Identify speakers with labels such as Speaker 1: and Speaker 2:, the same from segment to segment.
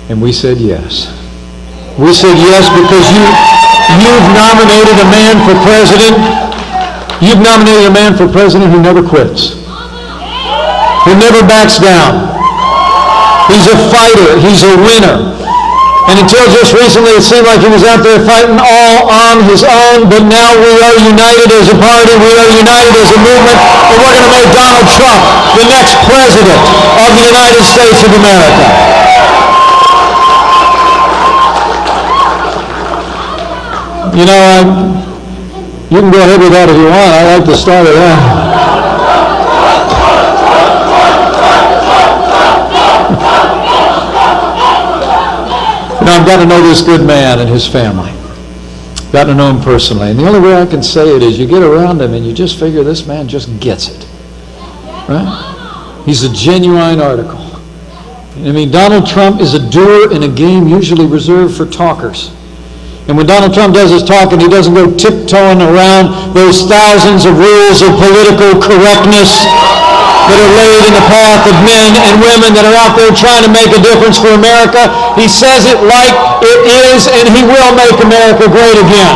Speaker 1: And we said yes. We said yes because you've nominated a man for president. You've nominated a man for president who never quits, who never backs down. He's a fighter. He's a winner. And until just recently, it seemed like he was out there fighting all on his own, but now we are united as a party, we are united as a movement, and we're going to make Donald Trump the next president of the United States of America. You know, you can go ahead with that if you want. I like the start of that. I've got to know this good man and his family. Got to know him personally. And the only way I can say it is you get around him and you just figure this man just gets it. Right? He's a genuine article. I mean, Donald Trump is a doer in a game usually reserved for talkers. And when Donald Trump does his talking, he doesn't go tiptoeing around those thousands of rules of political correctness that are laid in the path of men and women that are out there trying to make a difference for America. He says it like it is, and he will make America great again.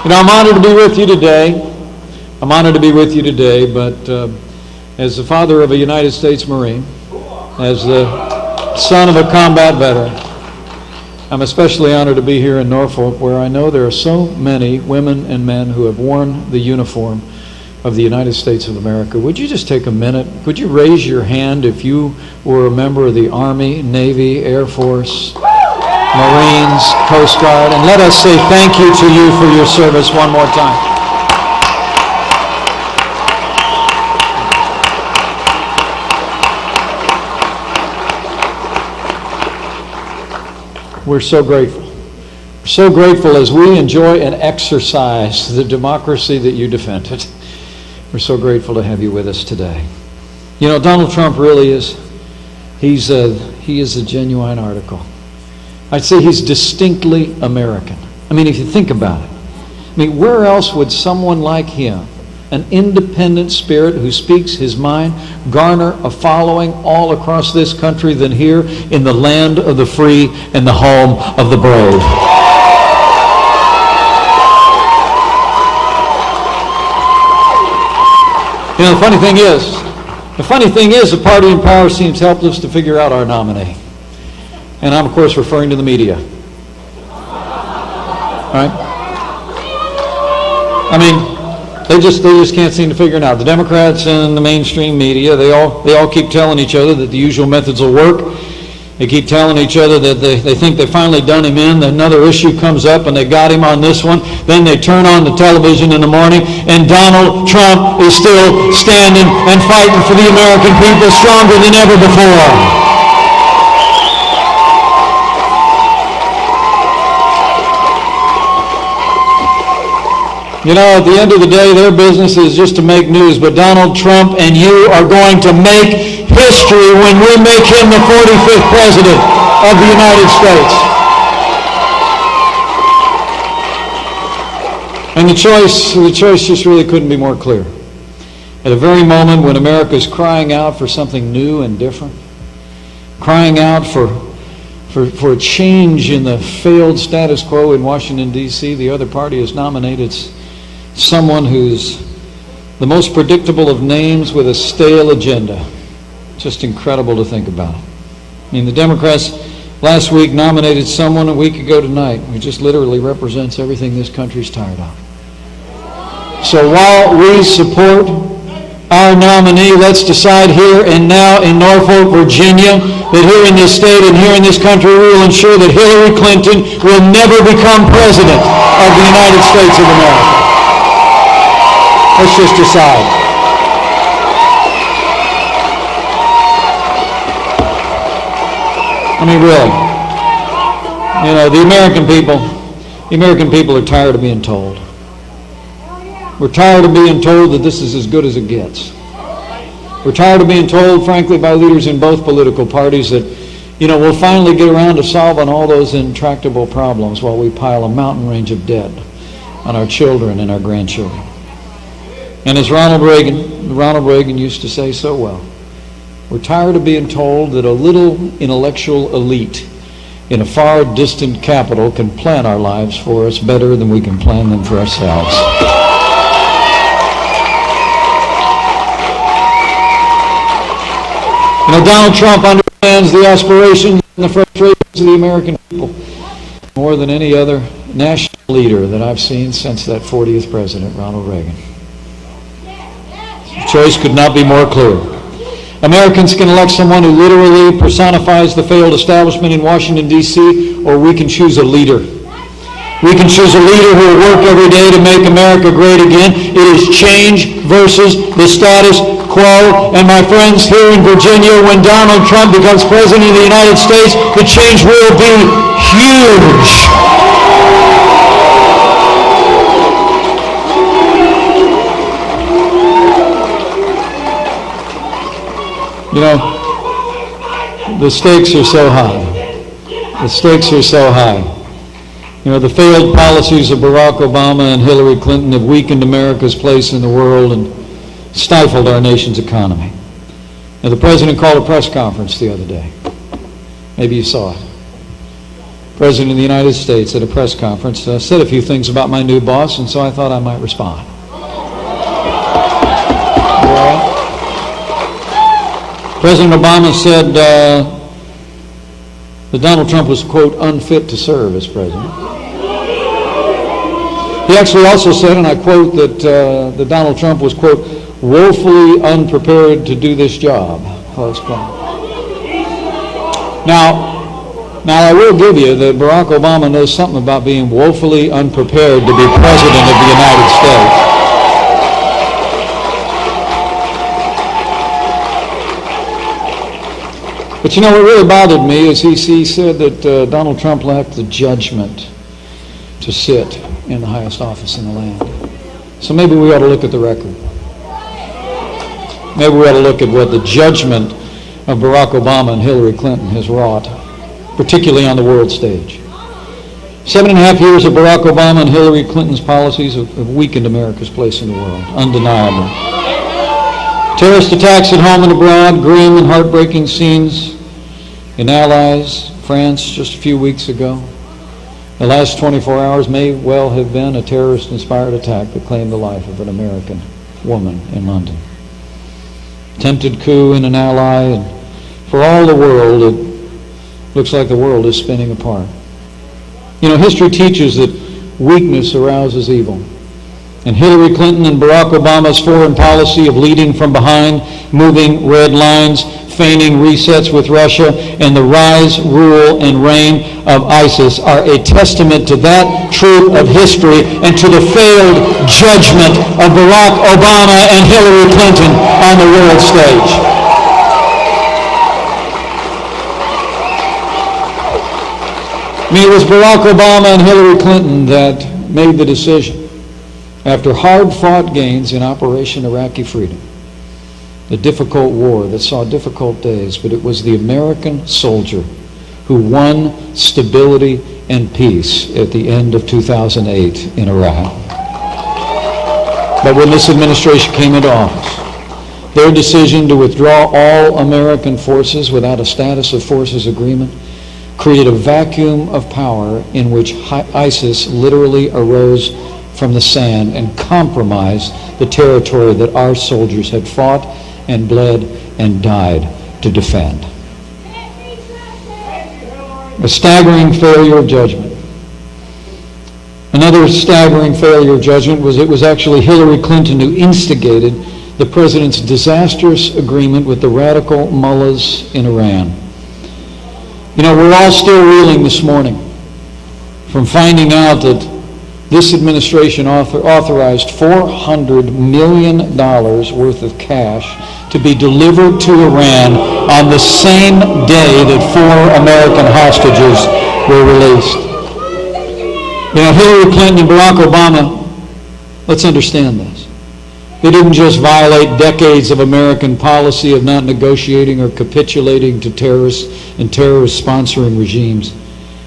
Speaker 1: You know, I'm honored to be with you today. I'm honored to be with you today, but as the father of a United States Marine, as the son of a combat veteran, I'm especially honored to be here in Norfolk, where I know there are so many women and men who have worn the uniform of the United States of America. Would you just take a minute? Would you raise your hand if you were a member of the Army, Navy, Air Force, Marines, Coast Guard, and let us say thank you to you for your service one more time. We're so grateful. We're so grateful as we enjoy and exercise the democracy that you defended. We're so grateful to have you with us today. You know, Donald Trump really is, he is a genuine article. I'd say he's distinctly American. I mean, if you think about it. I mean, where else would someone like him, an independent spirit who speaks his mind, garner a following all across this country than here in the land of the free and the home of the brave? You know, the funny thing is the party in power seems helpless to figure out our nominee. And I'm, of course, referring to the media. Right? I mean, They just can't seem to figure it out. The Democrats and the mainstream media, they all keep telling each other that the usual methods will work. They keep telling each other that they think they've finally done him in. Another issue comes up and they got him on this one. Then they turn on the television in the morning and Donald Trump is still standing and fighting for the American people stronger than ever before. You know, at the end of the day, their business is just to make news, but Donald Trump and you are going to make history when we make him the 45th president of the United States. And the choice just really couldn't be more clear. At a very moment when America is crying out for something new and different, crying out for a change in the failed status quo in Washington, D.C., the other party has nominated someone who's the most predictable of names with a stale agenda. Just incredible to think about. I mean, the Democrats last week nominated someone a week ago tonight who just literally represents everything this country's tired of. So while we support our nominee, let's decide here and now in Norfolk, Virginia, that here in this state and here in this country, we will ensure that Hillary Clinton will never become president of the United States of America. Let's just decide. I mean, really. You know, the American people are tired of being told. We're tired of being told that this is as good as it gets. We're tired of being told, frankly, by leaders in both political parties that, you know, we'll finally get around to solving all those intractable problems while we pile a mountain range of debt on our children and our grandchildren. And as Ronald Reagan used to say so well, we're tired of being told that a little intellectual elite in a far distant capital can plan our lives for us better than we can plan them for ourselves. Donald Trump understands the aspirations and the frustrations of the American people more than any other national leader that I've seen since that 40th president, Ronald Reagan. The choice could not be more clear. Americans can elect someone who literally personifies the failed establishment in Washington, D.C., or we can choose a leader. We can choose a leader who will work every day to make America great again. It is change versus the status quo. And my friends, here in Virginia, when Donald Trump becomes president of the United States, the change will be huge. The stakes are so high. The stakes are so high. The failed policies of Barack Obama and Hillary Clinton have weakened America's place in the world and stifled our nation's economy. Now, the president called a press conference the other day. Maybe you saw it. The President of the United States at a press conference said a few things about my new boss, and so I thought I might respond. President Obama said that Donald Trump was, quote, unfit to serve as president. He actually also said, and I quote, that Donald Trump was, quote, woefully unprepared to do this job, close quote. Now I will give you that Barack Obama knows something about being woefully unprepared to be president of the United States. But what really bothered me is he said that Donald Trump lacked the judgment to sit in the highest office in the land. So maybe we ought to look at the record. Maybe we ought to look at what the judgment of Barack Obama and Hillary Clinton has wrought, particularly on the world stage. 7.5 years of Barack Obama and Hillary Clinton's policies have weakened America's place in the world, undeniably. Terrorist attacks at home and abroad, grim and heartbreaking scenes in allies, France just a few weeks ago. The last 24 hours may well have been a terrorist-inspired attack that claimed the life of an American woman in London. Attempted coup in an ally, and for all the world, it looks like the world is spinning apart. History teaches that weakness arouses evil. And Hillary Clinton and Barack Obama's foreign policy of leading from behind, moving red lines, feigning resets with Russia, and the rise, rule, and reign of ISIS are a testament to that truth of history and to the failed judgment of Barack Obama and Hillary Clinton on the world stage. It was Barack Obama and Hillary Clinton that made the decision, after hard-fought gains in Operation Iraqi Freedom, a difficult war that saw difficult days, but it was the American soldier who won stability and peace at the end of 2008 in Iraq. But when this administration came into office, their decision to withdraw all American forces without a status of forces agreement created a vacuum of power in which ISIS literally arose from the sand and compromised the territory that our soldiers had fought and bled and died to defend. A staggering failure of judgment. Another staggering failure of judgment was it was actually Hillary Clinton who instigated the president's disastrous agreement with the radical mullahs in Iran. We're all still reeling this morning from finding out that this administration authorized $400 million worth of cash to be delivered to Iran on the same day that 4 American hostages were released. Hillary Clinton and Barack Obama, let's understand this. They didn't just violate decades of American policy of not negotiating or capitulating to terrorists and terrorist-sponsoring regimes.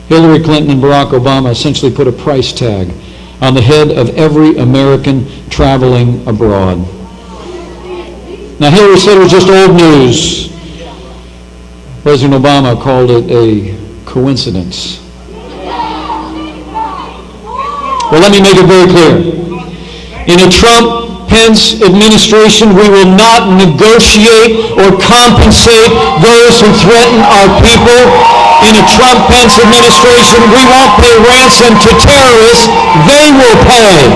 Speaker 1: Hillary Clinton and Barack Obama essentially put a price tag on the head of every American traveling abroad. Now, Hillary said it was just old news. President Obama called it a coincidence. Well, let me make it very clear. In a Trump-Pence administration, we will not negotiate or compensate those who threaten our people. In a Trump-Pence administration, we won't pay ransom to terrorists. They will pay.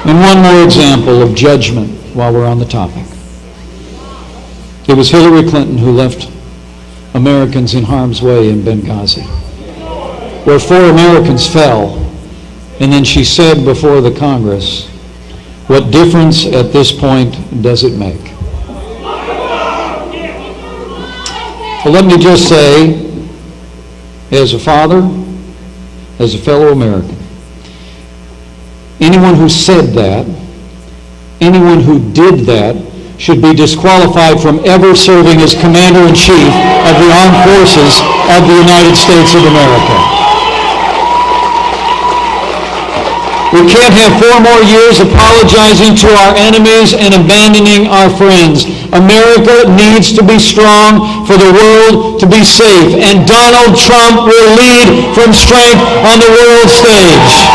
Speaker 1: And one more example of judgment while we're on the topic. It was Hillary Clinton who left Americans in harm's way in Benghazi, where 4 Americans fell, and then she said before the Congress, "What difference at this point does it make?" Well, let me just say, as a father, as a fellow American, anyone who said that, anyone who did that, should be disqualified from ever serving as Commander-in-Chief of the Armed Forces of the United States of America. We can't have 4 more years apologizing to our enemies and abandoning our friends. America needs to be strong for the world to be safe, and Donald Trump will lead from strength on the world stage.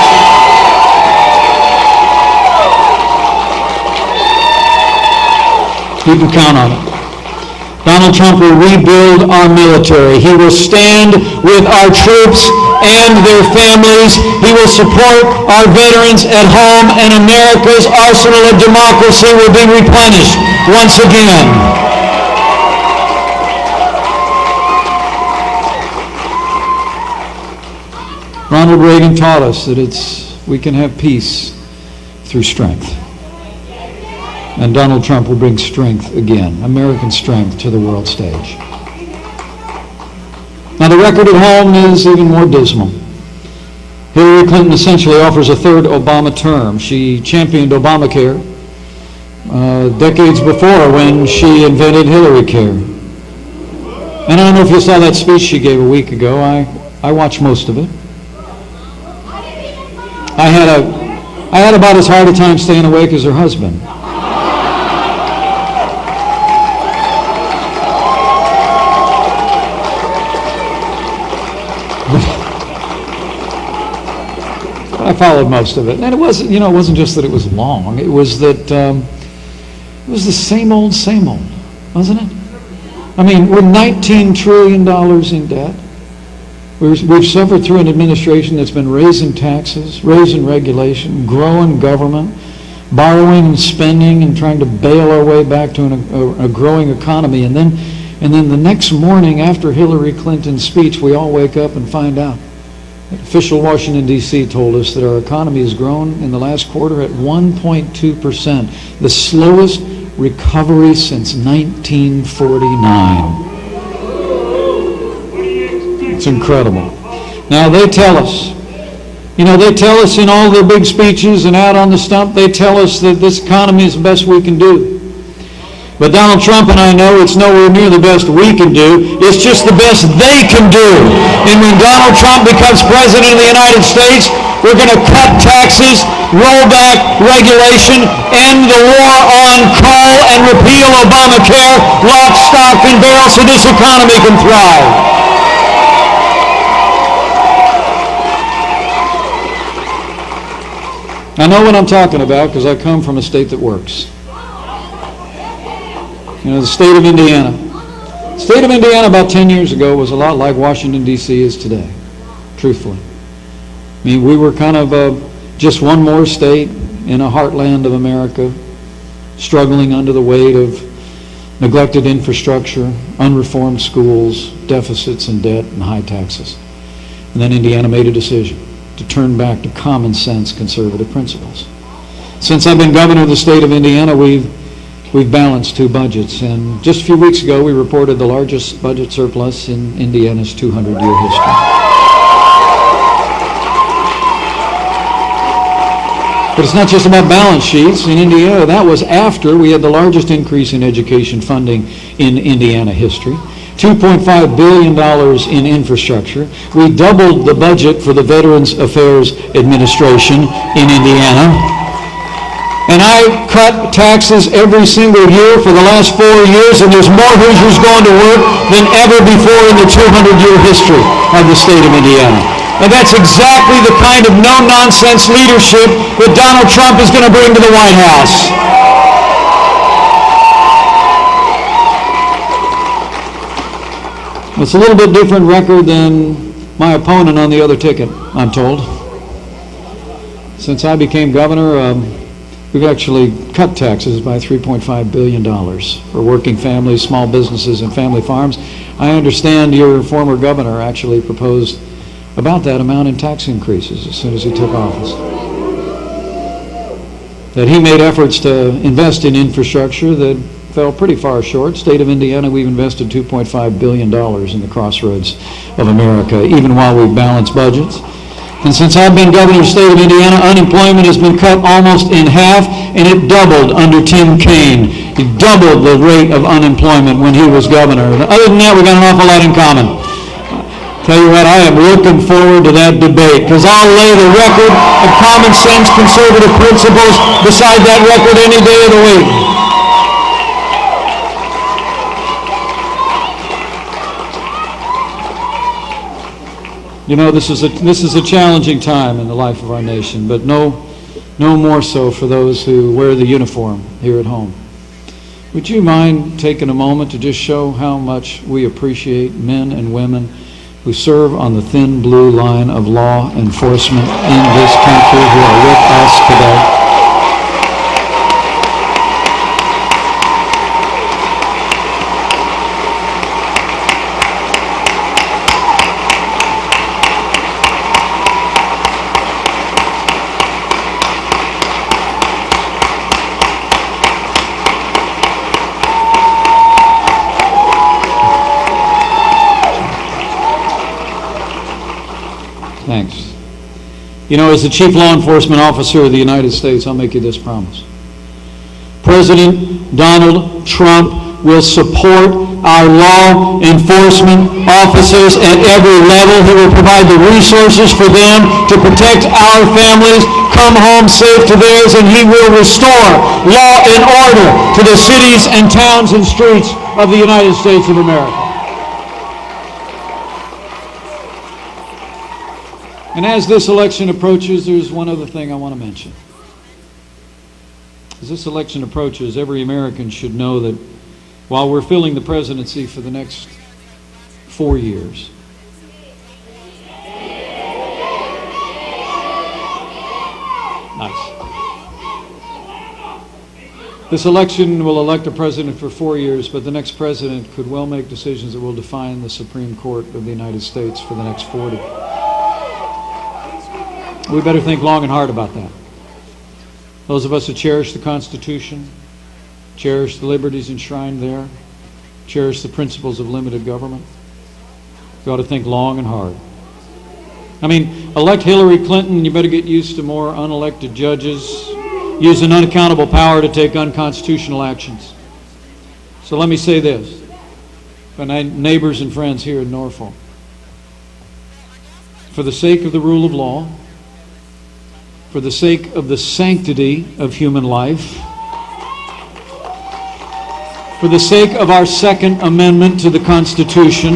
Speaker 1: You can count on it. Donald Trump will rebuild our military. He will stand with our troops and their families. He will support our veterans at home, and America's arsenal of democracy will be replenished once again. Ronald Reagan taught us that we can have peace through strength. And Donald Trump will bring strength again, American strength, to the world stage. Now, the record at home is even more dismal. Hillary Clinton essentially offers a 3rd Obama term. She championed Obamacare decades before, when she invented Hillary Care. And I don't know if you saw that speech she gave a week ago. I watched most of it. I had about as hard a time staying awake as her husband. I followed most of it, and it wasn't just that it was long. It was that it was the same old, wasn't it? I mean, we're $19 trillion in debt. We've suffered through an administration that's been raising taxes, raising regulation, growing government, borrowing and spending, and trying to bail our way back to a growing economy. And then the next morning, after Hillary Clinton's speech, we all wake up and find out. Official Washington, D.C. told us that our economy has grown in the last quarter at 1.2%, the slowest recovery since 1949. It's incredible. Now, they tell us in all their big speeches and out on the stump, they tell us that this economy is the best we can do. But Donald Trump and I know it's nowhere near the best we can do. It's just the best they can do. And when Donald Trump becomes president of the United States, we're going to cut taxes, roll back regulation, end the war on coal, and repeal Obamacare, lock, stock, and barrel, so this economy can thrive. I know what I'm talking about because I come from a state that works. The state of Indiana. The state of Indiana about 10 years ago was a lot like Washington, D.C. is today, truthfully. I mean, we were kind of just one more state in a heartland of America, struggling under the weight of neglected infrastructure, unreformed schools, deficits and debt, and high taxes. And then Indiana made a decision to turn back to common sense conservative principles. Since I've been governor of the state of Indiana, we've balanced 2 budgets, and just a few weeks ago we reported the largest budget surplus in Indiana's 200-year history. But it's not just about balance sheets. In Indiana, that was after we had the largest increase in education funding in Indiana history. $2.5 billion in infrastructure. We doubled the budget for the Veterans Affairs Administration in Indiana. And I cut taxes every single year for the last 4 years, and there's more Hoosiers going to work than ever before in the 200-year history of the state of Indiana. And that's exactly the kind of no-nonsense leadership that Donald Trump is going to bring to the White House. It's a little bit different record than my opponent on the other ticket, I'm told. Since I became governor, we've actually cut taxes by $3.5 billion for working families, small businesses, and family farms. I understand your former governor actually proposed about that amount in tax increases as soon as he took office. That he made efforts to invest in infrastructure that fell pretty far short. State of Indiana, we've invested $2.5 billion in the crossroads of America, even while we've balanced budgets. And since I've been governor of the state of Indiana, unemployment has been cut almost in half, and it doubled under Tim Kaine. He doubled the rate of unemployment when he was governor. And other than that, we've got an awful lot in common. Tell you what, I am looking forward to that debate, because I'll lay the record of common sense conservative principles beside that record any day of the week. You know, this is a challenging time in the life of our nation, but no more so for those who wear the uniform here at home. Would you mind taking a moment to just show how much we appreciate men and women who serve on the thin blue line of law enforcement in this country who are with us today? Thanks. You know, as the Chief Law Enforcement Officer of the United States, I'll make you this promise. President Donald Trump will support our law enforcement officers at every level. He will provide the resources for them to protect our families, come home safe to theirs, and he will restore law and order to the cities and towns and streets of the United States of America. And as this election approaches, there's one other thing I want to mention. As this election approaches, every American should know that while we're filling the presidency for the next 4 years, nice. This election will elect a president for 4 years, but the next president could well make decisions that will define the Supreme Court of the United States for the next 40. We better think long and hard about that. Those of us who cherish the Constitution, cherish the liberties enshrined there, cherish the principles of limited government, we ought to think long and hard. I mean, elect Hillary Clinton, you better get used to more unelected judges using unaccountable power to take unconstitutional actions. So let me say this, for my neighbors and friends here in Norfolk. For the sake of the rule of law, for the sake of the sanctity of human life, for the sake of our Second Amendment to the Constitution,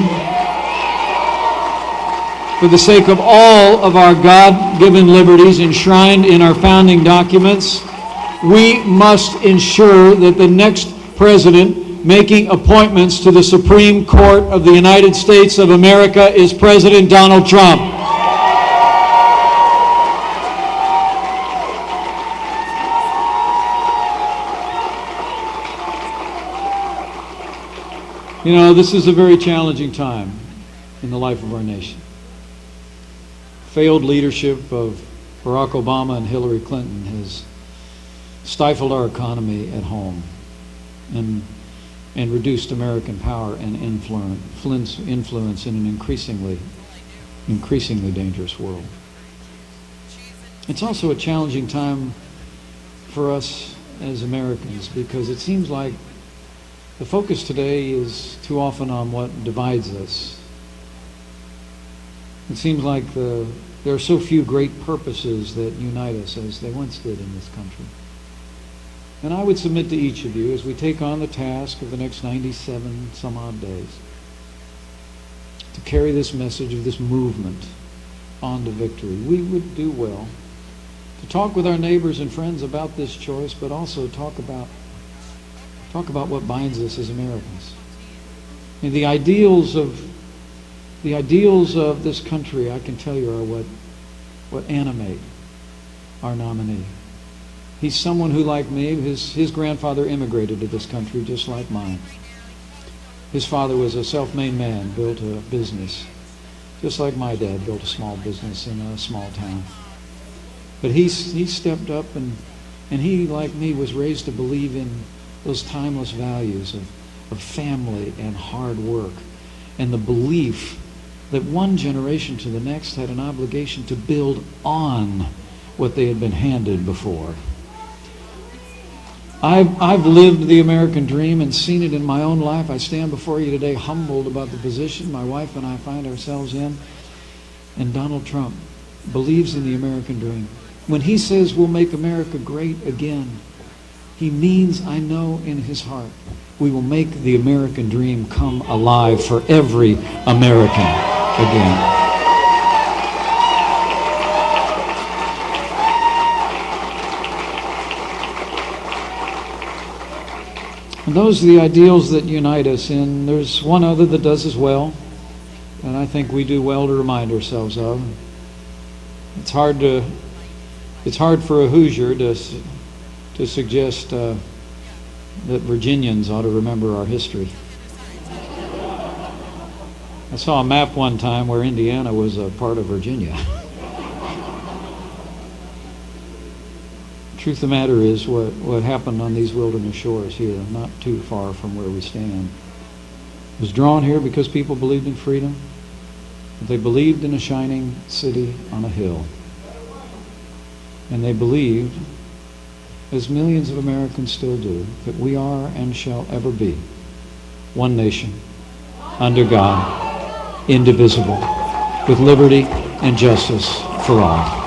Speaker 1: for the sake of all of our God-given liberties enshrined in our founding documents, we must ensure that the next president making appointments to the Supreme Court of the United States of America is President Donald Trump. You know, this is a very challenging time in the life of our nation. Failed leadership of Barack Obama and Hillary Clinton has stifled our economy at home and reduced American power and influence in an increasingly dangerous world. It's also a challenging time for us as Americans because it seems like The focus today is too often on what divides us. It seems like there are so few great purposes that unite us as they once did in this country. And I would submit to each of you, as we take on the task of the next 97 some odd days, to carry this message of this movement on to victory, we would do well to talk with our neighbors and friends about this choice, but also talk about what binds us as Americans. And the ideals of this country, I can tell you, are what animate our nominee. He's someone who, like me, his grandfather immigrated to this country just like mine. His father was a self-made man, built a business, just like my dad built a small business in a small town. But he stepped up, and he, like me, was raised to believe in those timeless values of family and hard work, and the belief that one generation to the next had an obligation to build on what they had been handed before. I've lived the American dream and seen it in my own life. I stand before you today humbled about the position my wife and I find ourselves in. And Donald Trump believes in the American dream. When he says we'll make America great again, he means, I know in his heart, we will make the American dream come alive for every American again. And those are the ideals that unite us, and there's one other that does as well, and I think we do well to remind ourselves of. It's hard for a Hoosier to suggest that Virginians ought to remember our history. I saw a map one time where Indiana was a part of Virginia. Truth of the matter is, what happened on these wilderness shores here, not too far from where we stand, was drawn here because people believed in freedom. They believed in a shining city on a hill. And they believed, as millions of Americans still do, that we are and shall ever be one nation, under God, indivisible, with liberty and justice for all.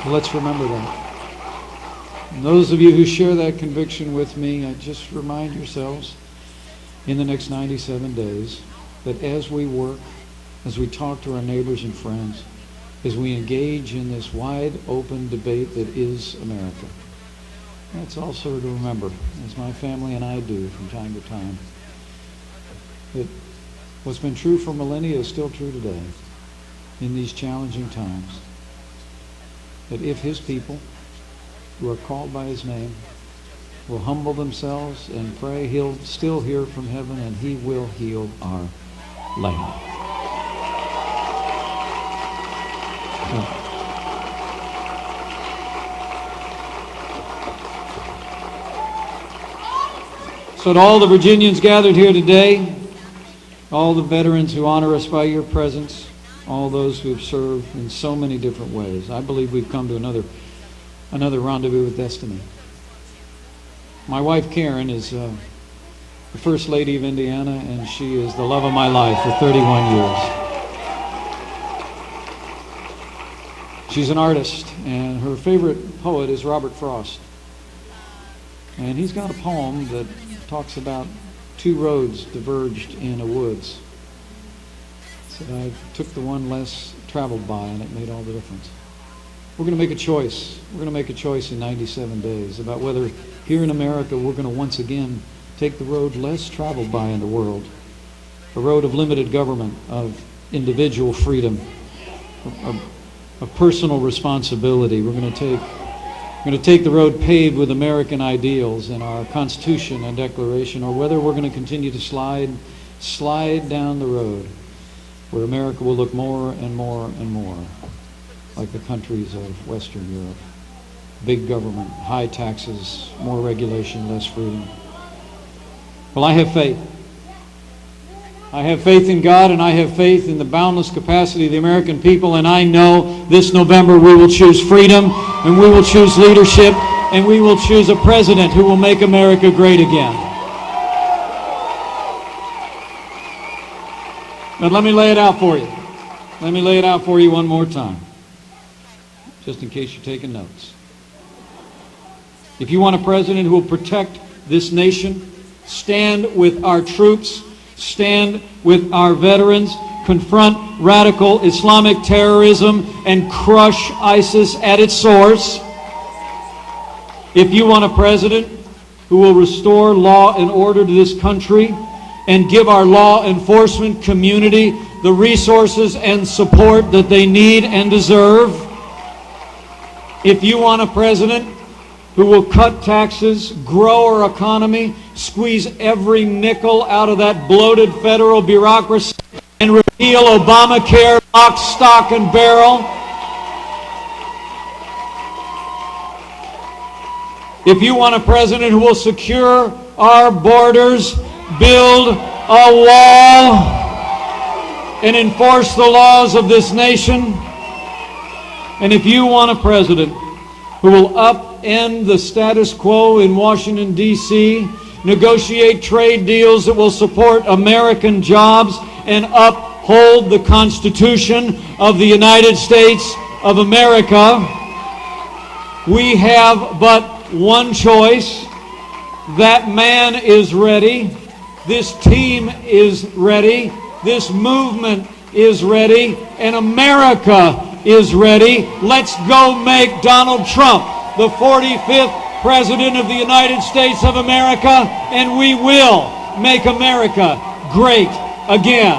Speaker 1: Let's remember that. And those of you who share that conviction with me, I just remind yourselves in the next 97 days that as we work, as we talk to our neighbors and friends, as we engage in this wide open debate that is America, that's also to remember, as my family and I do from time to time, that what's been true for millennia is still true today in these challenging times. That if his people who are called by his name will humble themselves and pray, he'll still hear from heaven and he will heal our land. So to all the Virginians gathered here today, all the veterans who honor us by your presence, all those who have served in so many different ways, I believe we've come to another rendezvous with destiny. My wife Karen is the First Lady of Indiana, and she is the love of my life for 31 years. She's an artist, and her favorite poet is Robert Frost. And he's got a poem that talks about two roads diverged in a woods. I took the one less traveled by, and it made all the difference. We're going to make a choice. We're going to make a choice in 97 days about whether here in America we're going to once again take the road less traveled by in the world, a road of limited government, of individual freedom, of personal responsibility. We're going to take the road paved with American ideals in our Constitution and Declaration, or whether we're going to continue to slide down the road where America will look more and more and more like the countries of Western Europe. Big government, high taxes, more regulation, less freedom. Well, I have faith. I have faith in God, and I have faith in the boundless capacity of the American people, and I know this November we will choose freedom, and we will choose leadership, and we will choose a president who will make America great again. But let me lay it out for you. Let me lay it out for you one more time, just in case you're taking notes. If you want a president who will protect this nation, stand with our troops, stand with our veterans, confront radical Islamic terrorism, and crush ISIS at its source. If you want a president who will restore law and order to this country and give our law enforcement community the resources and support that they need and deserve. If you want a president who will cut taxes, grow our economy, squeeze every nickel out of that bloated federal bureaucracy, and repeal Obamacare lock, stock, and barrel. If you want a president who will secure our borders, build a wall, and enforce the laws of this nation, and if you want a president who will upend the status quo in Washington, D.C., negotiate trade deals that will support American jobs, and uphold the Constitution of the United States of America, we have but one choice. That man is ready. This team is ready. This movement is ready. And America is ready. Let's go make Donald Trump the 45th President of the United States of America, and we will make America great again.